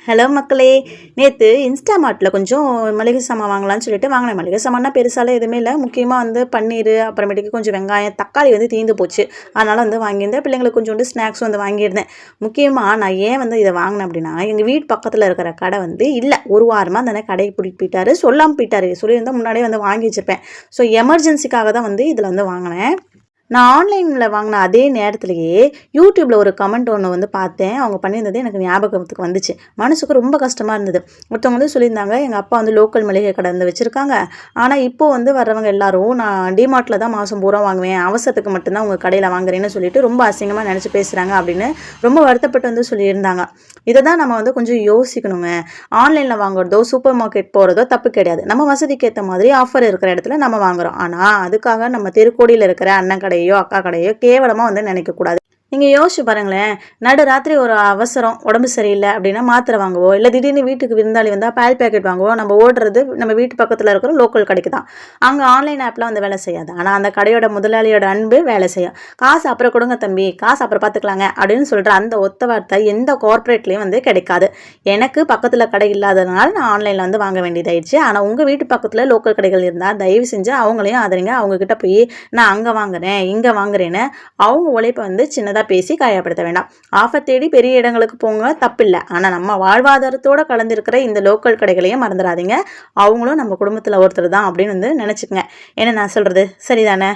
Hello மக்களே, நேற்று இன்ஸ்டாமார்ட்டில் கொஞ்சம் மளிகை சாமான் வாங்கலாம்னு சொல்லிட்டு வாங்கினேன். மளிகை சாமான்னா பெருசாலாம் எதுவுமே இல்லை. முக்கியமாக பன்னீர், அப்புறமேட்டுக்கு கொஞ்சம் வெங்காயம், தக்காளி தீர்ந்து போச்சு. அதனால் வாங்கியிருந்தேன். பிள்ளைங்களுக்கு கொஞ்சோண்டு ஸ்நாக்ஸ் வாங்கியிருந்தேன். முக்கியமாக நான் ஏன் இதை வாங்கினேன் அப்படின்னா, எங்கள் வீட்டு பக்கத்தில் இருக்கிற கடை இல்லை. ஒரு வாரமாக அந்த கடையை பிடிக்க போயிட்டாரு, சொல்லாமல் போயிட்டாரு. சொல்லியிருந்தால் முன்னாடியே வாங்கி வச்சுருப்பேன். ஸோ எமர்ஜென்சிக்காக தான் இதில் வாங்கினேன். நான் ஆன்லைனில் வாங்கின அதே நேரத்துலையே யூடியூப்பில் ஒரு கமெண்ட் ஒன்று பார்த்தேன். அவங்க பண்ணியிருந்தது எனக்கு ஞாபகத்துக்கு வந்துச்சு. மனசுக்கு ரொம்ப கஷ்டமாக இருந்தது. ஒருத்தவங்க சொல்லியிருந்தாங்க, எங்கள் அப்பா லோக்கல் மளிகை கடை வச்சுருக்காங்க. ஆனால் இப்போது வர்றவங்க எல்லாரும் நான் டிமார்ட்டில் தான் மாதம் பூரா வாங்குவேன், அவசரத்துக்கு மட்டும்தான் உங்கள் கடையில் வாங்குறேன்னு சொல்லிட்டு ரொம்ப அசிங்கமாக நினச்சி பேசுகிறாங்க அப்படின்னு ரொம்ப வருத்தப்பட்டு சொல்லியிருந்தாங்க. இதை தான் நம்ம கொஞ்சம் யோசிக்கணுங்க. ஆன்லைனில் வாங்குறதோ சூப்பர் மார்க்கெட் போகிறதோ தப்பு கிடையாது. நம்ம வசதிக்கு ஏற்ற மாதிரி ஆஃபர் இருக்கிற இடத்துல நம்ம வாங்குகிறோம். ஆனால் அதுக்காக நம்ம தெருக்கோடியில் இருக்கிற அண்ணன் கடையோ அக்கா கடையோ கேவலமாக நினைக்கக்கூடாது. நீங்கள் யோசிச்சு பாருங்களேன், நடு ராத்திரி ஒரு அவசரம், உடம்பு சரியில்லை அப்படின்னா மாத்திரை வாங்குவோம், இல்லை திடீர்னு வீட்டுக்கு விருந்தாளி வந்தால் பால் பேக்கெட் வாங்குவோம். நம்ம ஓடுறது நம்ம வீட்டு பக்கத்தில் இருக்கிற லோக்கல் கடைக்கு தான். அங்கே ஆன்லைன் ஆப்லாம் வேலை செய்யாது. ஆனால் அந்த கடையோட முதலாளியோட அன்பு வேலை செய்யும். காசு அப்புறம் கொடுங்க தம்பி, காசு அப்புறம் பார்த்துக்கலாங்க அப்படின்னு சொல்கிற அந்த ஒத்த வார்த்தை எந்த கார்ப்பரேட்லேயும் கிடைக்காது. எனக்கு பக்கத்தில் கடை இல்லாததுனால நான் ஆன்லைனில் வாங்க வேண்டியதாயிடுச்சு. ஆனால் உங்கள் வீட்டு பக்கத்தில் லோக்கல் கடைகள் இருந்தால் தயவு செஞ்சு அவங்களையும் ஆதரிங்க. அவங்கக்கிட்ட போய் நான் அங்கே வாங்குறேன் இங்கே வாங்குறேன்னு அவங்க உழைப்பை சின்னதாக பேசி காயப்படுத்த வேண்டாம். ஆஃபர் தேடி பெரிய இடங்களுக்கு போங்க, தப்பில்லை. ஆனால் நம்ம வாழ்வாதாரத்தோட கலந்துருக்கிற இந்த லோக்கல் கடைகளையும் மறந்துடாதீங்க. அவங்களும் நம்ம குடும்பத்தில் ஒருத்தர் தான் அப்படின்னு நினச்சிக்கங்க. என்ன நான் சொல்கிறது சரிதானே?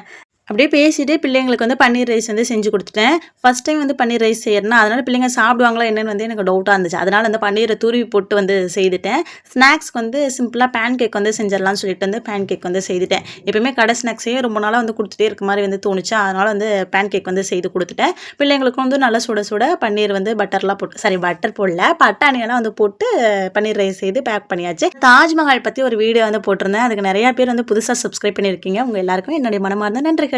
அப்படியே பேசிட்டு பிள்ளைங்களுக்கு பன்னீர் ரைஸ் செஞ்சு கொடுத்துட்டேன். ஃபஸ்ட் டைம் பன்னீர் ரைஸ் செய்யறேன்னா அதனால் பிள்ளைங்க சாப்பிடுவாங்களா என்னென்னு எனக்கு டவுட்டாக இருந்துச்சு. அதனால் பன்னீரை துருவி போட்டு செய்துட்டேன். ஸ்நாக்ஸ்க்கு சிம்பிளாக பேன் கேக் செஞ்சிடலாம்னு சொல்லிட்டு பேன் கேக் செய்துட்டேன். எப்பயுமே கடை ஸ்நாக்ஸே ரொம்ப நாளாக கொடுத்துட்டே இருக்க மாதிரி தோணுச்சு. அதனால் பேன் கேக் செய்து கொடுத்துட்டேன். பிள்ளைங்களுக்கு நல்லா சுட சுட பன்னீர் பட்டர்லாம் போட்டு பட்டர் போடல, பட்டாணியெல்லாம் போட்டு பன்னீர் ரைஸ் செய்து பேக் பண்ணியாச்சு. தாஜ்மஹால் பற்றி ஒரு வீடியோ போட்டிருந்தேன். அதுக்கு நிறையா பேர் புதுசாக சப்ஸ்கிரைப் பண்ணியிருக்கீங்க. உங்கள் எல்லாருக்கும் என்னுடைய மனமார்ந்த நன்றிகள்.